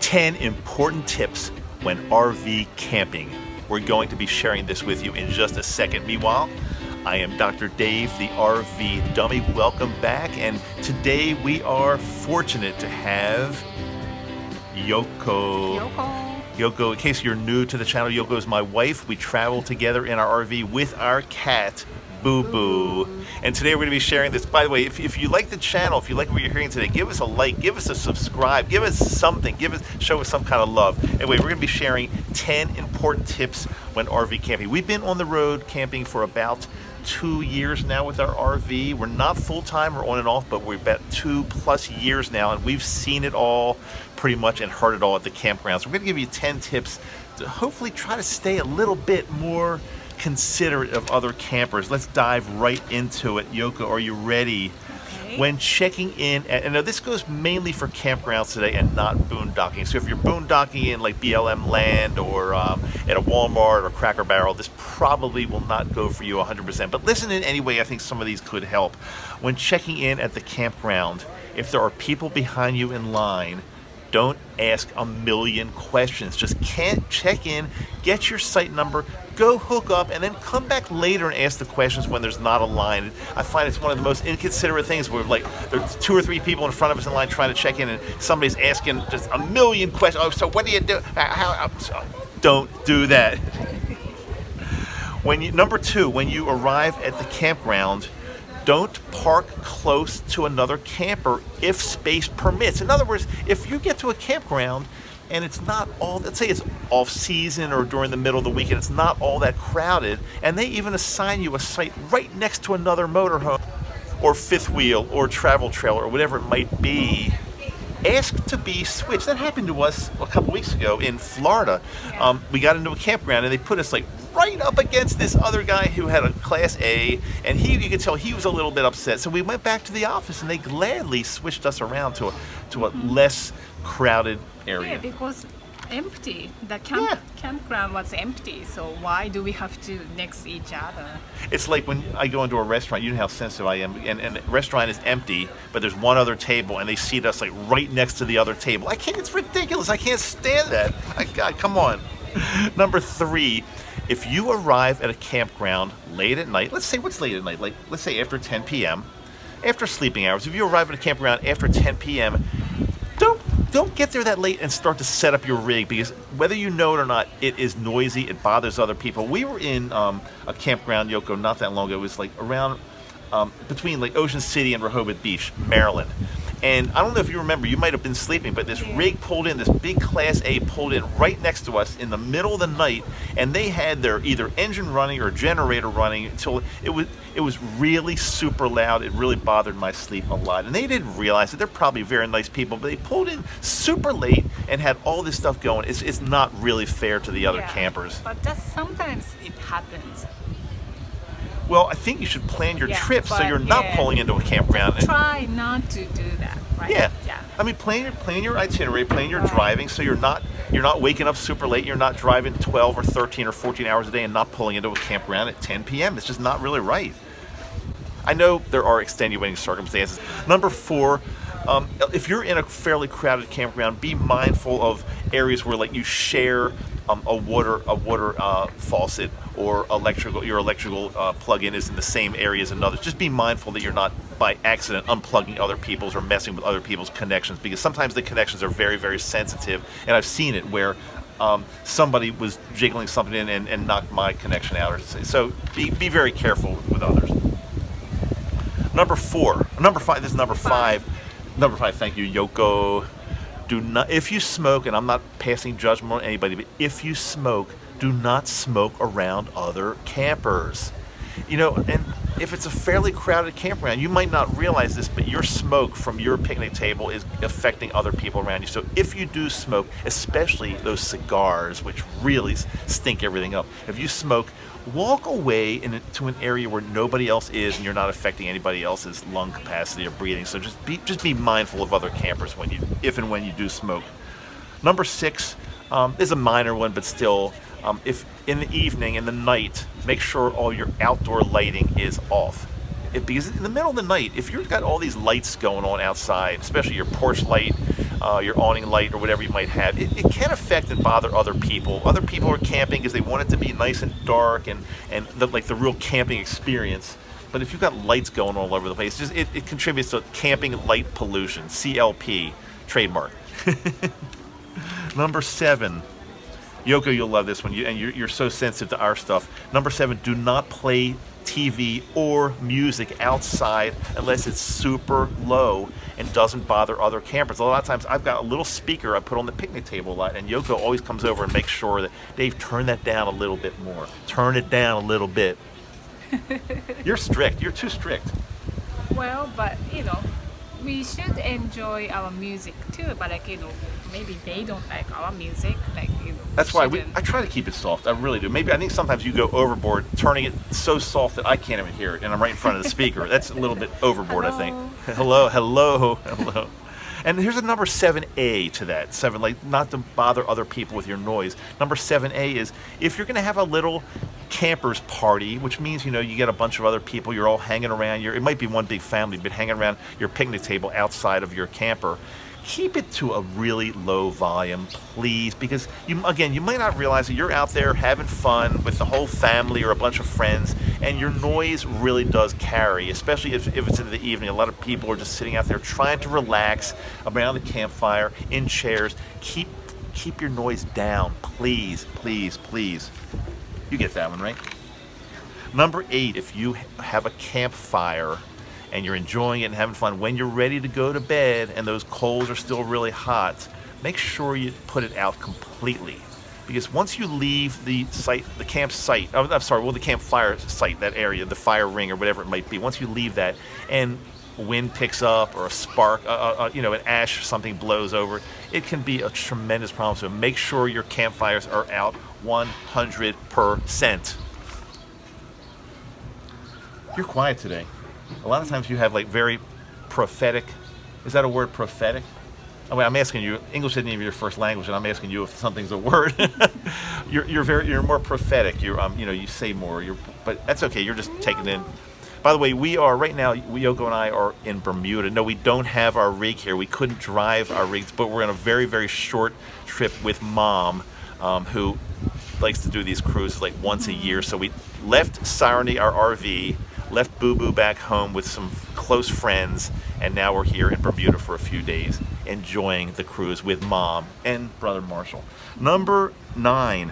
10 important tips when RV camping. We're going to be sharing this with you in just a second. Meanwhile, I am Dr. Dave, the RV Dummy. Welcome back, and today we are fortunate to have Yoko. Yoko, in case you're new to the channel, Yoko is my wife. We travel together in our RV with our cat, Boo Boo. And today we're going to be sharing this. By the way, if you like the channel, if you like what you're hearing today, give us a like, give us a subscribe, give us something, show us some kind of love. Anyway, we're going to be sharing 10 important tips when RV camping. We've been on the road camping for about 2 years now with our RV. We're not full-time, we're on and off, but we're about 2+ years now, and we've seen it all pretty much and heard it all at the campground. So we're going to give you 10 tips to hopefully try to stay a little bit more considerate of other campers. Let's dive right into it. Yoko, are you ready? Okay. When checking in, and now this goes mainly for campgrounds today and not boondocking. So if you're boondocking in like BLM land or at a Walmart or Cracker Barrel, this probably will not go for you 100%. But listen in anyway, I think some of these could help. When checking in at the campground, if there are people behind you in line, don't ask a million questions. Just can't check in, get your site number, go hook up, and then come back later and ask the questions when there's not a line. I find it's one of the most inconsiderate things where like there's 2 or 3 people in front of us in line trying to check in, and somebody's asking just a million questions. Oh, so what do you do? Don't do that. Number 2, when you arrive at the campground, don't park close to another camper if space permits. In other words, if you get to a campground and it's not all, let's say it's off season or during the middle of the weekend, it's not all that crowded, and they even assign you a site right next to another motorhome or fifth wheel or travel trailer or whatever it might be, ask to be switched. That happened to us a couple weeks ago in Florida. We got into a campground and they put us like right up against this other guy who had a Class A, and you could tell he was a little bit upset. So we went back to the office and they gladly switched us around to a less crowded area. Yeah, because empty. The campground was empty, so why do we have to next each other? It's like when I go into a restaurant, you know how sensitive I am, and the restaurant is empty, but there's one other table, and they seat us like right next to the other table. It's ridiculous. I can't stand that. God, come on. Number 3, if you arrive at a campground late at night, let's say what's late at night? Like, let's say after 10 p.m., after sleeping hours, if you arrive at a campground after 10 p.m., don't get there that late and start to set up your rig, because whether you know it or not, it is noisy, it bothers other people. We were in a campground, Yoko, not that long ago. It was like around between like Ocean City and Rehoboth Beach, Maryland. And I don't know if you remember, you might have been sleeping, but this rig pulled in, this big Class A pulled in right next to us in the middle of the night, and they had their either engine running or generator running until it was really super loud. It really bothered my sleep a lot. And they didn't realize it. They're probably very nice people, but they pulled in super late and had all this stuff going. It's not really fair to the other campers. But just sometimes it happens. Well, I think you should plan your trip so you're not pulling into a campground. Try not to do that, right? Yeah. I mean, plan your itinerary, plan your driving, so you're not waking up super late. You're not driving 12 or 13 or 14 hours a day and not pulling into a campground at 10 p.m. It's just not really right. I know there are extenuating circumstances. Number 4, if you're in a fairly crowded campground, be mindful of areas where like you share a water faucet or your electrical plug-in is in the same area as another. Just be mindful that you're not by accident unplugging other people's or messing with other people's connections, because sometimes the connections are very, very sensitive, and I've seen it where somebody was jiggling something in and knocked my connection out. So be very careful with others. Number 5. This is number 5. Number 5. Thank you, Yoko. Do not, if you smoke, and I'm not passing judgment on anybody, but if you smoke, do not smoke around other campers. You know, and if it's a fairly crowded campground, you might not realize this, but your smoke from your picnic table is affecting other people around you. So if you do smoke, especially those cigars, which really stink everything up, if you smoke, walk away to an area where nobody else is and you're not affecting anybody else's lung capacity or breathing. So just be mindful of other campers if and when you do smoke. Number 6 is a minor one, but still, if in the evening, in the night, make sure all your outdoor lighting is off. Because in the middle of the night, if you've got all these lights going on outside, especially your porch light, your awning light or whatever you might have, it can affect and bother other people. Other people are camping because they want it to be nice and dark and like the real camping experience. But if you've got lights going all over the place, it contributes to camping light pollution, CLP, trademark. Number 7. Yoko, you'll love this one. You're so sensitive to our stuff. Number 7, do not play TV or music outside unless it's super low and doesn't bother other campers. A lot of times I've got a little speaker I put on the picnic table a lot, and Yoko always comes over and makes sure that, Dave, turn that down a little bit more. Turn it down a little bit. You're strict. You're too strict. Well, but we should enjoy our music too. But maybe they don't like our music. That's why I try to keep it soft. I really do. Maybe I think sometimes you go overboard, turning it so soft that I can't even hear it, and I'm right in front of the speaker. That's a little bit overboard, Hello. I think. Hello. And here's a number 7A to that. 7, like not to bother other people with your noise. Number 7A is if you're going to have a little campers party, which means you get a bunch of other people, you're all hanging around. It might be one big family, but hanging around your picnic table outside of your camper. Keep it to a really low volume, please, because you might not realize that you're out there having fun with the whole family or a bunch of friends, and your noise really does carry, especially if it's in the evening. A lot of people are just sitting out there trying to relax around the campfire in chairs. Keep your noise down, please. You get that one, right? Number 8, if you have a campfire and you're enjoying it and having fun, when you're ready to go to bed and those coals are still really hot, make sure you put it out completely. Because once you leave the campfire site, that area, the fire ring or whatever it might be, once you leave that and wind picks up or a spark, an ash or something blows over, it can be a tremendous problem. So make sure your campfires are out 100%. You're quiet today. A lot of times you have very prophetic, is that a word, prophetic? I mean, I'm asking you, English isn't even your first language, and I'm asking you if something's a word. You're more prophetic. You say more. But that's okay. You're just taking it in. By the way, we are right now. Yoko and I are in Bermuda. No, we don't have our rig here. We couldn't drive our rigs, but we're on a very, very short trip with Mom, who likes to do these cruises once a year. So we left Sarony, our RV. Left Boo Boo back home with some close friends, and now we're here in Bermuda for a few days, enjoying the cruise with Mom and Brother Marshall. Number 9,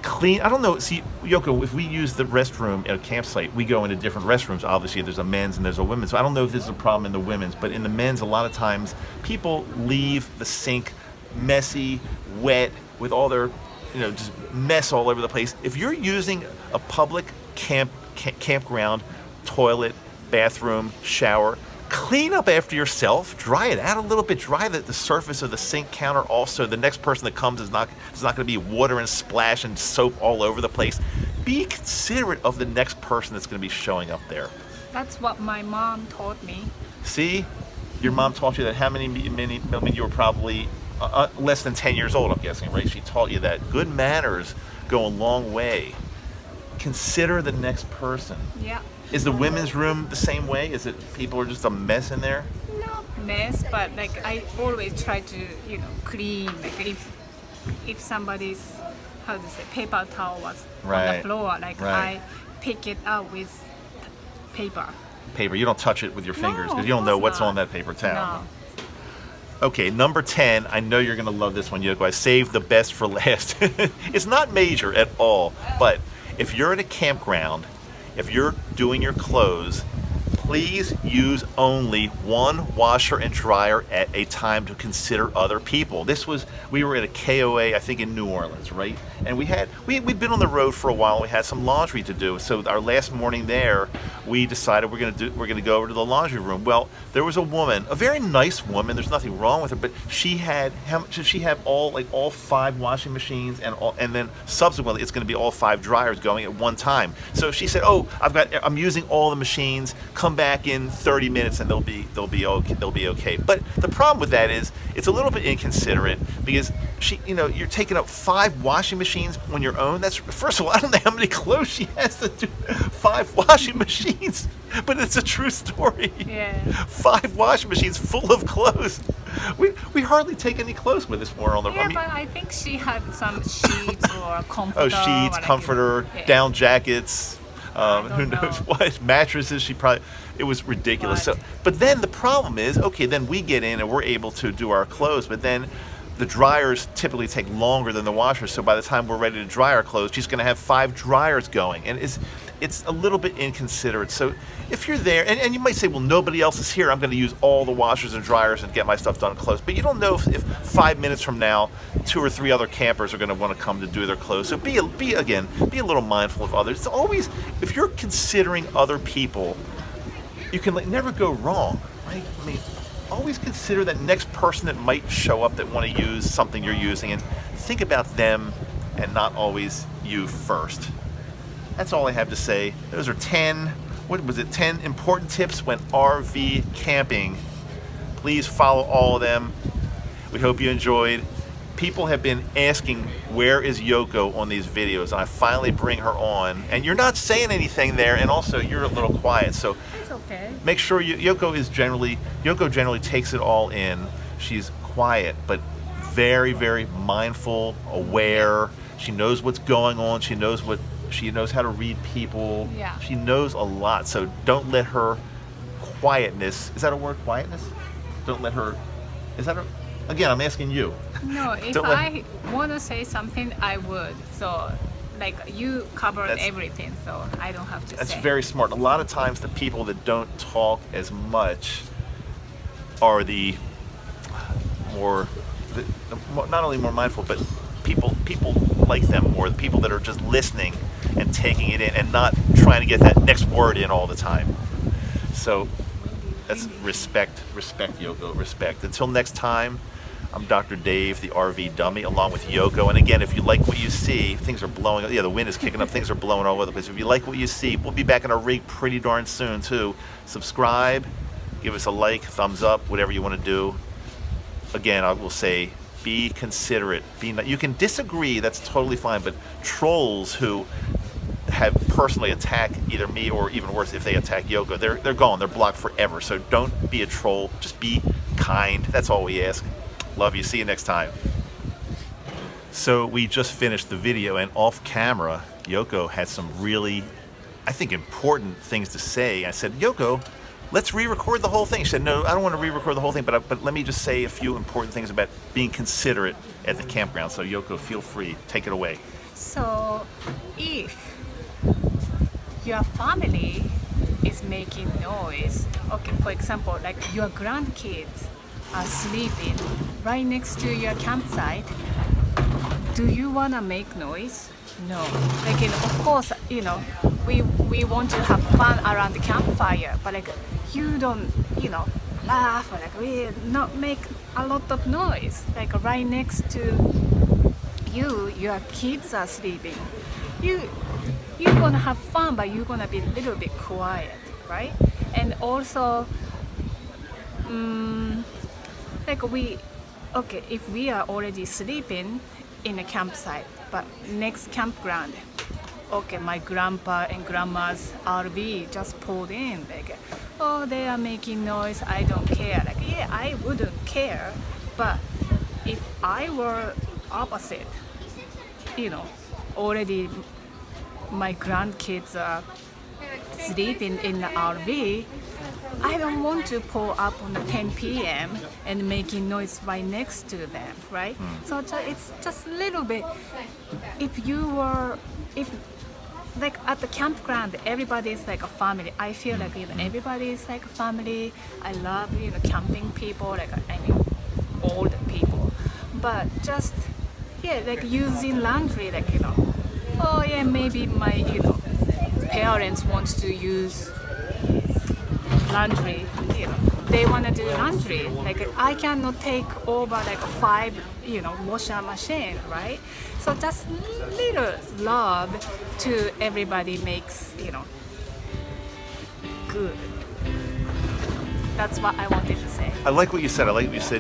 clean. I don't know. See, Yoko, if we use the restroom at a campsite, we go into different restrooms. Obviously, there's a men's and there's a women's. So I don't know if this is a problem in the women's, but in the men's, a lot of times people leave the sink messy, wet, with all their, just mess all over the place. If you're using a public campground, toilet, bathroom, shower, clean up after yourself, dry it out a little bit, dry the surface of the sink counter also. The next person that comes is not going to be water and splash and soap all over the place. Be considerate of the next person that's going to be showing up there. That's what my mom taught me. See? Your mom taught you that. How many, you were probably less than 10 years old, I'm guessing, right? She taught you that. Good manners go a long way. Consider the next person. Yeah. Is the women's room the same way? Is it people are just a mess in there? Not mess, but I always try to clean. If somebody's paper towel was on the floor, I pick it out with paper. Paper. You don't touch it with your fingers because No, you don't know what's not. on that paper towel. No. Okay, number 10. I know you're going to love this one, Yoko. I saved the best for last. It's not major at all, but if you're at a campground, if you're doing your clothes, please use only one washer and dryer at a time to consider other people. We were at a KOA, I think in New Orleans, right? And we'd been on the road for a while. We had some laundry to do. So our last morning there, we decided we're gonna go over to the laundry room. Well, there was a woman, a very nice woman. There's nothing wrong with her, but she had did she have all 5 washing machines and then subsequently it's going to be all 5 dryers going at one time. So she said, "Oh, I'm using all the machines. Come back in 30 minutes and they'll be okay." But the problem with that is it's a little bit inconsiderate because you're taking up 5 washing machines on your own. That's, first of all, I don't know how many clothes she has to do 5 washing machines, but it's a true story. Yeah. 5 washing machines full of clothes. we hardly take any clothes with us more on the. Yeah, but I think she had some sheets or comforter. Oh, sheets, or comforter, yeah. down jackets. don't Who knows know. what mattresses? She probably. It was ridiculous. But then the problem is, okay, then we get in and we're able to do our clothes, but then the dryers typically take longer than the washers. So by the time we're ready to dry our clothes, she's going to have 5 dryers going, and it's a little bit inconsiderate. So if you're there, and you might say, well, nobody else is here, I'm going to use all the washers and dryers and get my stuff done close. But you don't know if 5 minutes from now, 2 or 3 other campers are going to want to come to do their clothes. So be a little mindful of others. It's always, if you're considering other people, you can never go wrong, right? I mean, always consider that next person that might show up that want to use something you're using, and think about them and not always you first. That's all I have to say. Those are 10 important tips when RV camping. Please follow all of them. We hope you enjoyed. People have been asking, where is Yoko on these videos? And I finally bring her on. And you're not saying anything there, and also you're a little quiet. So It's okay. make sure Yoko generally takes it all in. She's quiet, but very, very mindful, aware. She knows what's going on. She knows how to read people. Yeah. She knows a lot. So don't let her quietness, is that a word, quietness? Don't let her, is that a, again, I'm asking you. No, if Don't let- I want to say something, I would. So, like, you covered That's- everything, so I don't have to That's say. very smart. A lot of times the people that don't talk as much are the not only more mindful, but people like them more, the people that are just listening and taking it in and not trying to get that next word in all the time. So that's respect, Yoko, respect. Until next time, I'm Dr. Dave, the RV dummy, along with Yoko. And again, if you like what you see, things are blowing, the wind is kicking up, things are blowing all over the place. If you like what you see, we'll be back in our rig pretty darn soon too. Subscribe, give us a like, thumbs up, whatever you want to do. Again, I will say, be considerate. You can disagree, that's totally fine, but trolls who have personally attacked either me or even worse, if they attack Yoko, they're gone, they're blocked forever. So don't be a troll, just be kind. That's all we ask. Love you. See you next time. So we just finished the video, and off camera, Yoko had some really, I think, important things to say. I said, Yoko, let's re-record the whole thing. She said, no, I don't want to re-record the whole thing, but let me just say a few important things about being considerate at the campground. So Yoko, feel free. Take it away. So, if your family is making noise, okay, for example, like your grandkids are sleeping right next to your campsite, do you want to make noise? No. Like, of course, we want to have fun around the campfire, but like, you don't, laugh or like, we not make a lot of noise. Like, right next to you, your kids are sleeping. You want to have fun, but you're going to be a little bit quiet, right? And also, if we are already sleeping in a campsite, but next campground, okay, my grandpa and grandma's RV just pulled in, like, oh, they are making noise, I don't care. Like, yeah, I wouldn't care, but if I were opposite, already my grandkids are sleeping in the RV, I don't want to pull up on the 10 p.m. and making noise right next to them, right? So it's just a little bit, if like at the campground, everybody is like a family. I feel like everybody is like a family. I love camping people, like old people, but just like using laundry, like oh yeah, maybe my parents want to use laundry, they want to do laundry, like I cannot take over like 5 washer machine, right? So just little love to everybody makes good. That's what I wanted to say. I like what you said.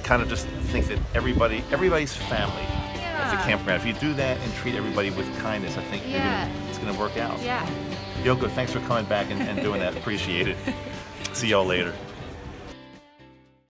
Kind of just think that everybody's family at the campground. If you do that and treat everybody with kindness, I think it's going to work out. Yeah. Yoko, thanks for coming back and doing that. Appreciate it. See y'all later.